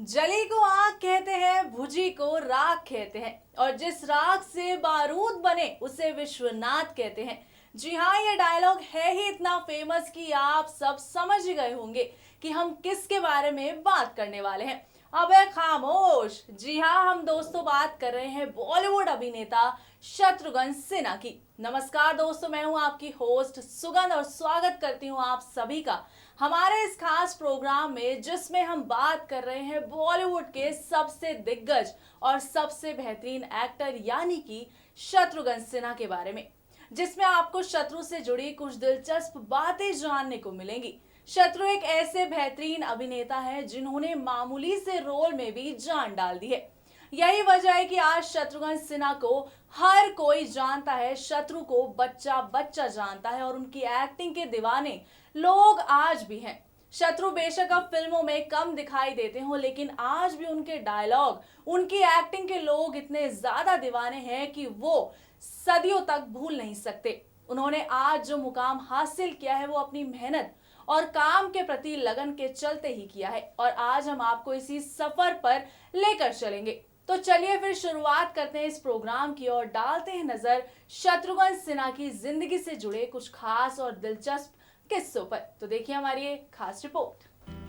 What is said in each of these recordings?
जली को आग कहते हैं, भुजी को राख कहते हैं और जिस राख से बारूद बने उसे विश्वनाथ कहते हैं। जी हाँ, ये डायलॉग है ही इतना फेमस कि आप सब समझ गए होंगे कि हम किसके बारे में बात करने वाले हैं। अबे खामोश। जी हाँ, हम दोस्तों बात कर रहे हैं बॉलीवुड अभिनेता शत्रुघ्न सिन्हा की। नमस्कार दोस्तों, मैं हूं आपकी होस्ट सुगंध और स्वागत करती हूं आप सभी का हमारे इस खास प्रोग्राम में, जिसमें हम बात कर रहे हैं बॉलीवुड के सबसे दिग्गज और सबसे बेहतरीन एक्टर यानी कि शत्रुघ्न सिन्हा के बारे में, जिसमें आपको शत्रु से जुड़ी कुछ दिलचस्प बातें जानने को मिलेंगी। शत्रु एक ऐसे बेहतरीन अभिनेता है जिन्होंने मामूली से रोल में भी जान डाल दी है। यही वजह है कि आज शत्रुघ्न सिन्हा को हर कोई जानता है, शत्रु को बच्चा बच्चा जानता है और उनकी एक्टिंग के दीवाने लोग आज भी हैं। शत्रु बेशक अब फिल्मों में कम दिखाई देते हो, लेकिन आज भी उनके डायलॉग, उनकी एक्टिंग के लोग इतने ज्यादा दीवाने हैं कि वो सदियों तक भूल नहीं सकते। उन्होंने आज जो मुकाम हासिल किया है वो अपनी मेहनत और काम के प्रति लगन के चलते ही किया है और आज हम आपको इसी सफर पर लेकर चलेंगे। तो चलिए फिर शुरुआत करते हैं इस प्रोग्राम की और डालते हैं नजर शत्रुघ्न सिन्हा की जिंदगी से जुड़े कुछ खास और दिलचस्प किस्सों पर। तो देखिए हमारी ये खास रिपोर्ट।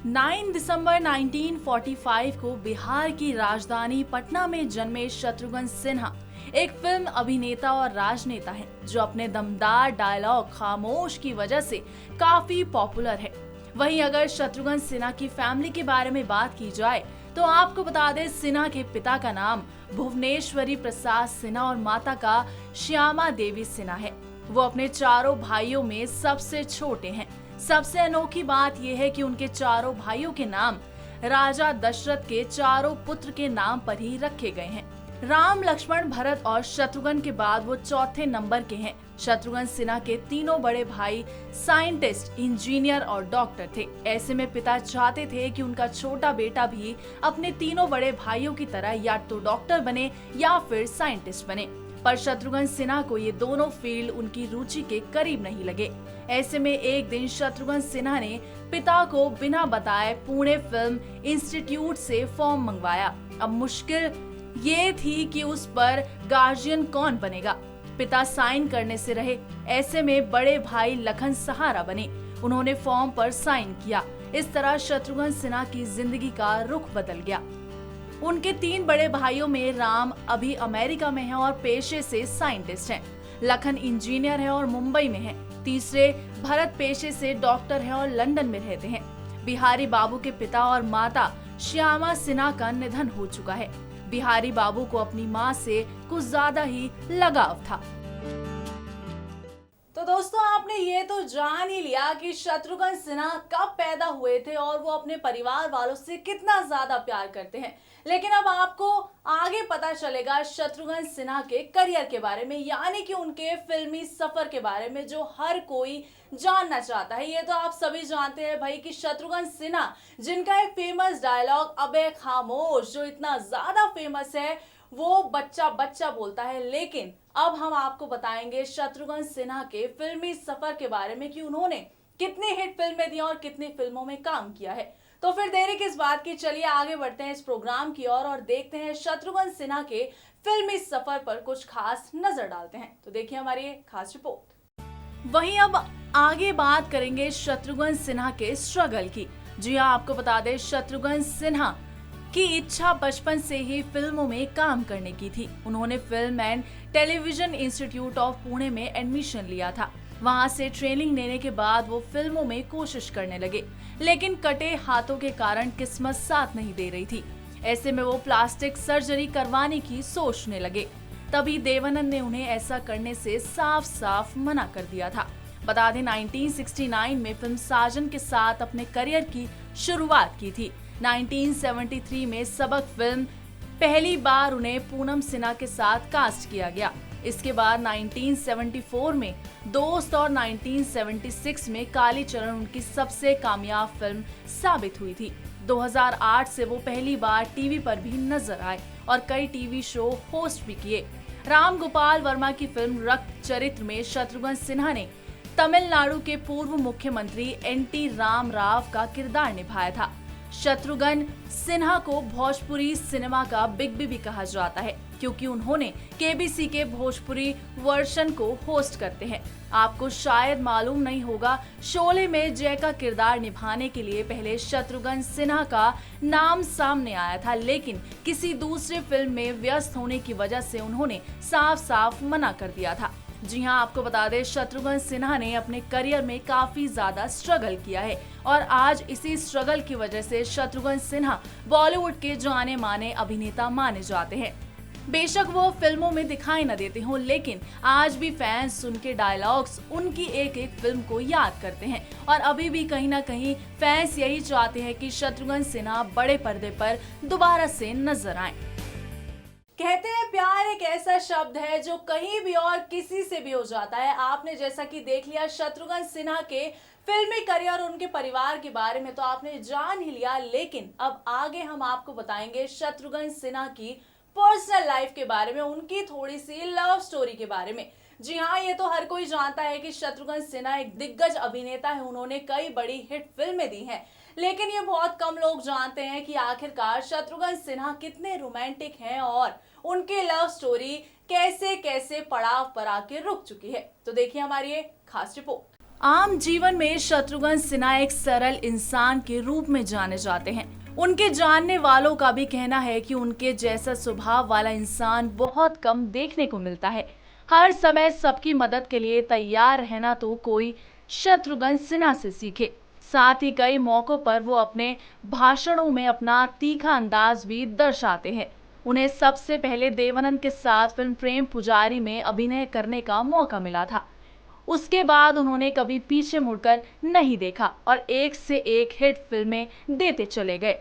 9 दिसंबर 1945 को बिहार की राजधानी पटना में जन्मे शत्रुघ्न सिन्हा एक फिल्म अभिनेता और राजनेता है जो अपने दमदार डायलॉग खामोश की वजह से काफी पॉपुलर है। वहीं अगर शत्रुघ्न सिन्हा की फैमिली के बारे में बात की जाए तो आपको बता दें, सिन्हा के पिता का नाम भुवनेश्वरी प्रसाद सिन्हा और माता का श्यामा देवी सिन्हा है। वो अपने चारों भाइयों में सबसे छोटे हैं। सबसे अनोखी बात यह है कि उनके चारों भाइयों के नाम राजा दशरथ के चारों पुत्र के नाम पर ही रखे गए हैं। राम, लक्ष्मण, भरत और शत्रुघ्न के बाद वो चौथे नंबर के हैं। शत्रुघ्न सिन्हा के तीनों बड़े भाई साइंटिस्ट, इंजीनियर और डॉक्टर थे। ऐसे में पिता चाहते थे कि उनका छोटा बेटा भी अपने तीनों बड़े भाइयों की तरह या तो डॉक्टर बने या फिर साइंटिस्ट बने, पर शत्रुघ्न सिन्हा को ये दोनों फील्ड उनकी रुचि के करीब नहीं लगे। ऐसे में एक दिन शत्रुघ्न सिन्हा ने पिता को बिना बताए पुणे फिल्म इंस्टीट्यूट से फॉर्म मंगवाया। अब मुश्किल ये थी कि उस पर गार्जियन कौन बनेगा। पिता साइन करने से रहे। ऐसे में बड़े भाई लखन सहारा बने। उन्होंने फॉर्म पर साइन किया। इस तरह शत्रुघ्न सिन्हा की जिंदगी का रुख बदल गया। उनके तीन बड़े भाइयों में राम अभी अमेरिका में है और पेशे से साइंटिस्ट हैं। लखन इंजीनियर है और मुंबई में है। तीसरे भरत पेशे से डॉक्टर है और लंदन में रहते हैं। बिहारी बाबू के पिता और माता श्यामा सिन्हा का निधन हो चुका है। बिहारी बाबू को अपनी माँ से कुछ ज्यादा ही लगाव था। तो दोस्तों, आपने ये तो जान ही लिया कि शत्रुघ्न सिन्हा कब पैदा हुए थे और वो अपने परिवार वालों से कितना ज्यादा प्यार करते हैं। लेकिन अब आपको आगे पता चलेगा शत्रुघ्न सिन्हा के करियर के बारे में, यानी कि उनके फिल्मी सफर के बारे में, जो हर कोई जानना चाहता है। ये तो आप सभी जानते हैं भाई कि शत्रुघ्न सिन्हा, जिनका एक फेमस डायलॉग अबे खामोश, जो इतना ज्यादा फेमस है, वो बच्चा बच्चा बोलता है। लेकिन अब हम आपको बताएंगे शत्रुघ्न सिन्हा के फिल्मी सफर के बारे में कि उन्होंने कितनी हिट फिल्में दी और कितनी फिल्मों में काम किया है। तो फिर देरी किस बात की, चलिए आगे बढ़ते हैं इस प्रोग्राम की ओर और देखते हैं शत्रुघ्न सिन्हा के फिल्मी सफर पर कुछ खास नजर डालते हैं। तो देखिए हमारी खास रिपोर्ट। वहीं अब आगे बात करेंगे शत्रुघ्न सिन्हा के स्ट्रगल की। जी हाँ, आपको बता दें, शत्रुघ्न सिन्हा की इच्छा बचपन से ही फिल्मों में काम करने की थी। उन्होंने film and television institute of Pune में एडमिशन लिया था। वहां से ट्रेनिंग लेने के बाद वो फिल्मों में कोशिश करने लगे, लेकिन कटे हाथों के कारण किस्मत साथ नहीं दे रही थी। ऐसे में वो प्लास्टिक सर्जरी करवाने की सोचने लगे। तभी देवानंद ने उन्हें ऐसा करने से साफ साफ मना कर दिया था। बता दें, 1969 में फिल्म साजन के साथ अपने करियर की शुरुआत की थी। 1973 में सबक फिल्म पहली बार उन्हें पूनम सिन्हा के साथ कास्ट किया गया। इसके बाद 1974 में दोस्त और 1976 में कालीचरण उनकी सबसे कामयाब फिल्म साबित हुई थी। 2008 से वो पहली बार टीवी पर भी नजर आए और कई टीवी शो होस्ट भी किए। राम गोपाल वर्मा की फिल्म रक्त चरित्र में शत्रुघ्न सिन्हा ने तमिलनाडु के पूर्व मुख्यमंत्री एन टी राम राव का किरदार निभाया था। शत्रुघ्न सिन्हा को भोजपुरी सिनेमा का बिग बी भी कहा जाता है, क्योंकि उन्होंने केबीसी के भोजपुरी वर्जन को होस्ट करते हैं। आपको शायद मालूम नहीं होगा, शोले में जय का किरदार निभाने के लिए पहले शत्रुघ्न सिन्हा का नाम सामने आया था, लेकिन किसी दूसरे फिल्म में व्यस्त होने की वजह से उन्होंने साफ साफ मना कर दिया था। जी हां, आपको बता दें, शत्रुघ्न सिन्हा ने अपने करियर में काफी ज्यादा स्ट्रगल किया है और आज इसी स्ट्रगल की वजह से शत्रुघ्न सिन्हा बॉलीवुड के जाने माने अभिनेता माने जाते हैं। बेशक वो फिल्मों में दिखाई न देते हों, लेकिन आज भी फैंस उनके डायलॉग्स, उनकी एक एक फिल्म को याद करते हैं और अभी भी कहीं ना कहीं फैंस यही चाहते हैं कि शत्रुघ्न सिन्हा बड़े पर्दे पर दोबारा से नजर आएं। कहते हैं प्यार एक ऐसा शब्द है जो कहीं भी और किसी से भी हो जाता है। आपने जैसा कि देख लिया शत्रुघ्न सिन्हा के फिल्मी करियर और उनके परिवार के बारे में तो आपने जान ही लिया, लेकिन अब आगे हम आपको बताएंगे शत्रुघ्न सिन्हा की पर्सनल लाइफ के बारे में, उनकी थोड़ी सी लव स्टोरी के बारे में। जी हाँ, ये तो हर कोई जानता है कि शत्रुघ्न सिन्हा एक दिग्गज अभिनेता है, उन्होंने कई बड़ी हिट फिल्में दी हैं, लेकिन ये बहुत कम लोग जानते हैं कि आखिरकार शत्रुघ्न सिन्हा कितने रोमांटिक हैं और उनकी लव स्टोरी कैसे कैसे पड़ाव पर आके रुक चुकी है। तो देखिए हमारी ये खास रिपोर्ट। आम जीवन में शत्रुघ्न सिन्हा एक सरल इंसान के रूप में जाने जाते हैं। उनके जानने वालों का भी कहना है कि उनके जैसा स्वभाव वाला इंसान बहुत कम देखने को मिलता है। हर समय सबकी मदद के लिए तैयार रहना तो कोई शत्रुघ्न सिन्हा से सीखे। साथ ही कई मौकों पर वो अपने भाषणों में अपना तीखा अंदाज भी दर्शाते हैं। उन्हें सबसे पहले देवानंद के साथ फिल्म प्रेम पुजारी में अभिनय करने का मौका मिला था। उसके बाद उन्होंने कभी पीछे मुड़कर नहीं देखा और एक से एक हिट फिल्में देते चले गए।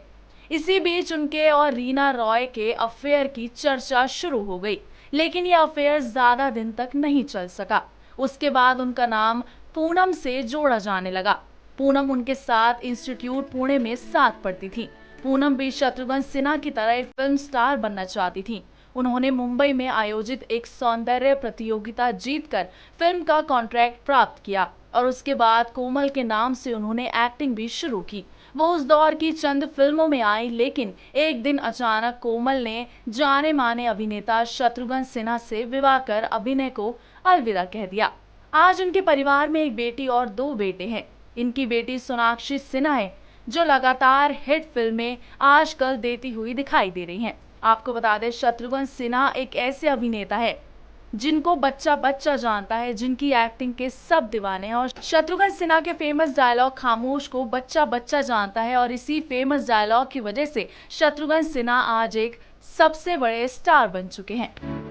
इसी बीच उनके और रीना रॉय के अफेयर की चर्चा शुरू हो गई, लेकिन यह अफेयर ज्यादा दिन तक नहीं चल सका। उसके बाद उनका नाम पूनम से जोड़ा जाने लगा। पूनम उनके साथ इंस्टीट्यूट पुणे में साथ पढ़ती थी। पूनम भी शत्रुघ्न सिन्हा की तरह एक फिल्म स्टार बनना चाहती थी। उन्होंने मुंबई में आयोजित एक सौंदर्य प्रतियोगिता जीतकर फिल्म का कॉन्ट्रैक्ट प्राप्त किया और उसके बाद कोमल के नाम से उन्होंने एक्टिंग भी शुरू की। वो उस दौर की चंद फिल्मों में आई, लेकिन एक दिन अचानक कोमल ने जाने माने अभिनेता शत्रुघ्न सिन्हा से विवाह कर अभिनय को अलविदा कह दिया। आज उनके परिवार में एक बेटी और 2 बेटे हैं। इनकी बेटी सोनाक्षी सिन्हा है, जो लगातार हिट फिल्में आजकल देती हुई दिखाई दे रही हैं। आपको बता दें, शत्रुघ्न सिन्हा एक ऐसे अभिनेता है जिनको बच्चा बच्चा जानता है, जिनकी एक्टिंग के सब दीवाने हैं और शत्रुघ्न सिन्हा के फेमस डायलॉग खामोश को बच्चा बच्चा जानता है और इसी फेमस डायलॉग की वजह से शत्रुघ्न सिन्हा आज एक सबसे बड़े स्टार बन चुके हैं।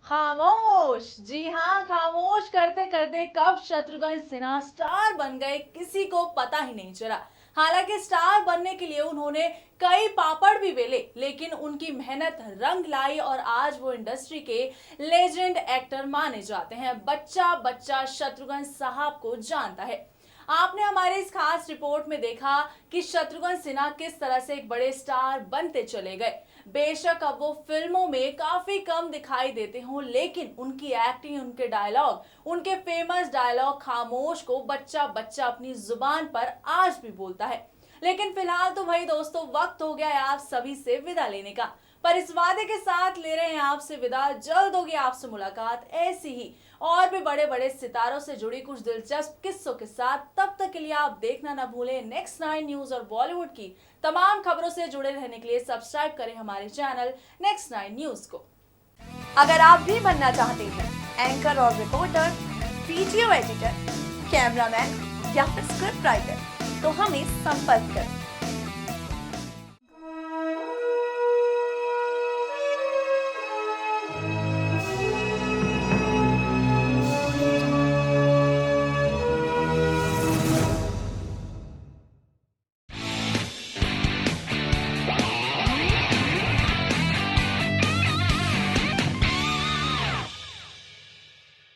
खामोश, जी हाँ, खामोश करते करते कब शत्रुघ्न सिन्हा स्टार बन गए किसी को पता ही नहीं चला। हालांकि स्टार बनने के लिए उन्होंने कई पापड़ भी बेले, लेकिन उनकी मेहनत रंग लाई और आज वो इंडस्ट्री के लेजेंड एक्टर माने जाते हैं। बच्चा बच्चा शत्रुघ्न साहब को जानता है। आपने हमारे इस खास रिपोर्ट में देखा कि शत्रुघ्न सिन्हा किस तरह से एक बड़े स्टार बनते चले गए। बेशक अब वो फिल्मों में काफी कम दिखाई देते हों, लेकिन उनकी एक्टिंग, उनके डायलॉग, उनके फेमस डायलॉग खामोश को बच्चा बच्चा अपनी जुबान पर आज भी बोलता है। लेकिन फिलहाल तो भाई दोस्तों, वक्त हो गया है आप सभी से विदा लेने का, पर इस वादे के साथ ले रहे हैं आपसे विदा, जल्द होगी आपसे मुलाकात ऐसी ही और भी बड़े बड़े सितारों से जुड़ी कुछ दिलचस्प किस्सों के साथ। तब तक के लिए आप देखना ना भूलें नेक्स्ट 9 न्यूज और बॉलीवुड की तमाम खबरों से जुड़े रहने के लिए सब्सक्राइब करें हमारे चैनल नेक्स्ट 9 न्यूज को। अगर आप भी बनना चाहते हैं एंकर और रिपोर्टर, वीडियो एडिटर, कैमरामैन या फिर स्क्रिप्ट राइटर, तो हमें संपर्क करें।